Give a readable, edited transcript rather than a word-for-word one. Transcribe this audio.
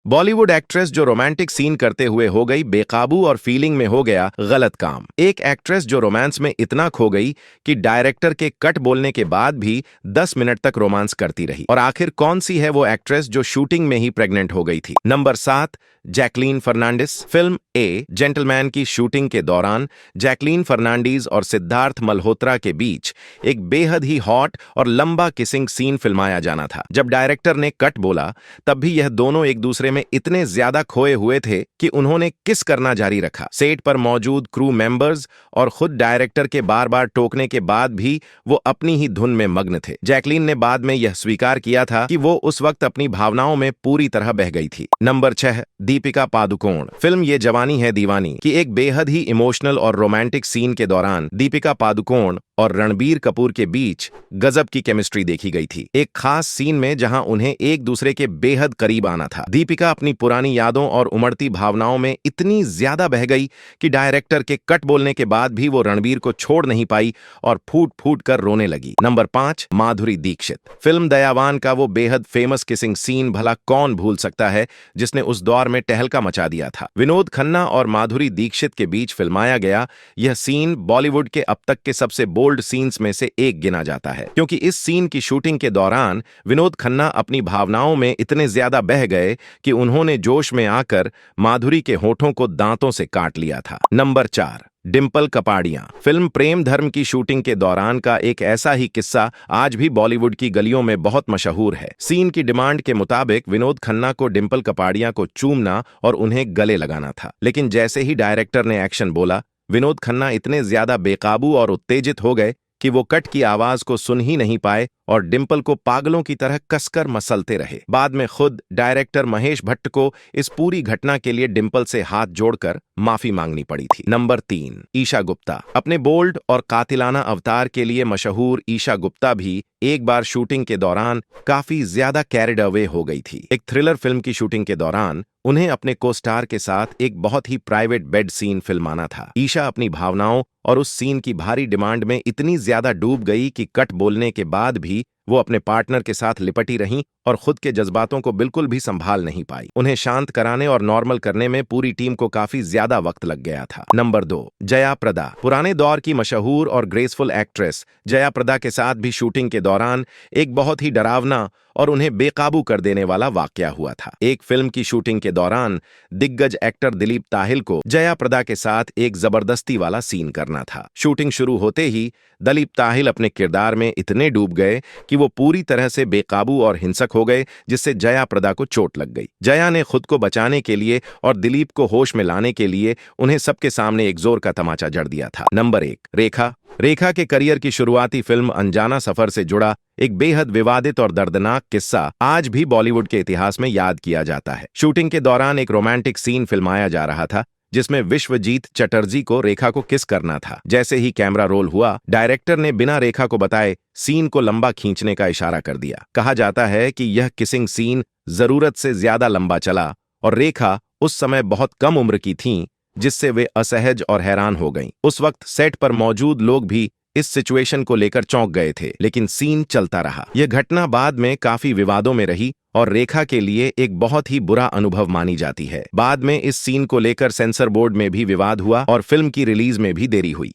Bollywood actress जो romantic scene करते हुए हो गई बेकाबू और फीलिंग में हो गया गलत काम। एक एक्ट्रेस जो रोमांस में इतना खो गई कि डायरेक्टर के कट बोलने के बाद भी 10 मिनट तक रोमांस करती रही। और आखिर कौन सी है वो एक्ट्रेस जो शूटिंग में ही प्रेग्नेंट हो गई थी? Number 7, Jacqueline Fernandez. Film A Gentleman की शूटिंग के दौरान जैकलीन फर्नांडीज और सिद्धार्थ मल्होत्रा के बीच एक बेहद ही हॉट और लंबा किसिंग सीन फिल्माया जाना था। जब डायरेक्टर ने कट बोला तब भी यह दोनों एक दूसरे में इतने ज्यादा खोए हुए थे कि उन्होंने किस करना जारी रखा। सेट पर मौजूद क्रू मेंबर्स और खुद डायरेक्टर के बार बार टोकने के बाद भी वो अपनी ही धुन में मग्न थे। जैकलीन ने बाद में यह स्वीकार किया था कि वो उस वक्त अपनी भावनाओं में पूरी तरह बह गई थी। नंबर 6, दीपिका पादुकोण। फिल्म ये जवानी है दीवानी की एक बेहद ही इमोशनल और रोमांटिक सीन के दौरान दीपिका पादुकोण और रणबीर कपूर के बीच गजब की केमिस्ट्री देखी गई थी। एक खास सीन में जहां उन्हें एक दूसरे के बेहद करीब आना था। दीपिका अपनी पुरानी यादों और उमड़ती भावनाओं में इतनी ज्यादा बह गई कि डायरेक्टर के कट बोलने के बाद भी वो रणबीर को छोड़ नहीं पाई और फूट फूट कर रोने लगी। नंबर 5, माधुरी दीक्षित। फिल्म दयावान का वो बेहद फेमस किसिंग सीन भला कौन भूल सकता है, जिसने उस दौर में टहलका मचा दिया था। विनोद खन्ना और माधुरी दीक्षित के बीच फिल्माया गया यह सीन बॉलीवुड के अब तक के सबसे बोल्ड सीन्स में से एक गिना जाता है, क्योंकि इस सीन की शूटिंग के दौरान विनोद खन्ना अपनी भावनाओं में इतने ज्यादा बह गए कि उन्होंने जोश में आकर माधुरी के होठों को दांतों से काट लिया था। नंबर 4, डिंपल कपाड़िया। फिल्म प्रेम धर्म की शूटिंग के दौरान का एक ऐसा ही किस्सा आज भी बॉलीवुड की गलियों में बहुत मशहूर है। सीन की डिमांड के मुताबिक विनोद खन्ना को डिंपल कपाड़िया को चूमना और उन्हें गले लगाना था, लेकिन जैसे ही डायरेक्टर ने एक्शन बोला विनोद खन्ना इतने ज्यादा बेकाबू और उत्तेजित हो गए कि वो कट की आवाज को सुन ही नहीं पाए और डिंपल को पागलों की तरह कसकर मसलते रहे। बाद में खुद डायरेक्टर महेश भट्ट को इस पूरी घटना के लिए डिंपल से हाथ जोड़कर माफी मांगनी पड़ी थी। नंबर 3, ईशा गुप्ता। अपने बोल्ड और कातिलाना अवतार के लिए मशहूर ईशा गुप्ता भी एक बार शूटिंग के दौरान काफी ज्यादा कैरिड अवे हो गई थी। एक थ्रिलर फिल्म की शूटिंग के दौरान उन्हें अपने को स्टार के साथ एक बहुत ही प्राइवेट बेड सीन फिल्माना था। ईशा अपनी भावनाओं और उस सीन की भारी डिमांड में इतनी ज्यादा डूब गई कि कट बोलने के बाद भी वो अपने पार्टनर के साथ लिपटी रहीं और खुद के जज्बातों को बिल्कुल भी संभाल नहीं पाई। उन्हें शांत कराने और नॉर्मल करने में पूरी टीम को काफी ज्यादा वक्त लग गया था। नंबर 2, जया प्रदा। पुराने दौर की मशहूर और ग्रेसफुल एक्ट्रेस जया प्रदा के साथ भी शूटिंग के दौरान एक बहुत ही डरावना और उन्हें बेकाबू कर देने वाला वाकया हुआ था। एक फिल्म की शूटिंग के दौरान दिग्गज एक्टर दिलीप ताहिल को जया प्रदा के साथ एक जबरदस्ती वाला सीन करना था। शूटिंग शुरू होते ही दिलीप ताहिल अपने किरदार में इतने डूब गए कि वो पूरी तरह से बेकाबू और हिंसक हो गए, जिससे जया प्रदा को चोट लग गई। जया ने खुद को बचाने के लिए और दिलीप को होश में लाने के लिए उन्हें सबके सामने एक जोर का तमाचा जड़ दिया था। नंबर 1, रेखा। रेखा के करियर की शुरुआती फिल्म अनजाना सफर से जुड़ा एक बेहद विवादित और दर्दनाक किस्सा आज भी बॉलीवुड के इतिहास में याद किया जाता है। शूटिंग के दौरान एक रोमांटिक सीन फिल्माया जा रहा था जिसमें विश्वजीत चटर्जी को रेखा को किस करना था। जैसे ही कैमरा रोल हुआ डायरेक्टर ने बिना रेखा को बताए सीन को लंबा खींचने का इशारा कर दिया। कहा जाता है कि यह किसिंग सीन जरूरत से ज्यादा लंबा चला और रेखा उस समय बहुत कम उम्र की थीं, जिससे वे असहज और हैरान हो गईं। उस वक्त सेट पर मौजूद लोग भी इस सिचुएशन को लेकर चौंक गए थे, लेकिन सीन चलता रहा। यह घटना बाद में काफी विवादों में रही और रेखा के लिए एक बहुत ही बुरा अनुभव मानी जाती है। बाद में इस सीन को लेकर सेंसर बोर्ड में भी विवाद हुआ और फिल्म की रिलीज में भी देरी हुई।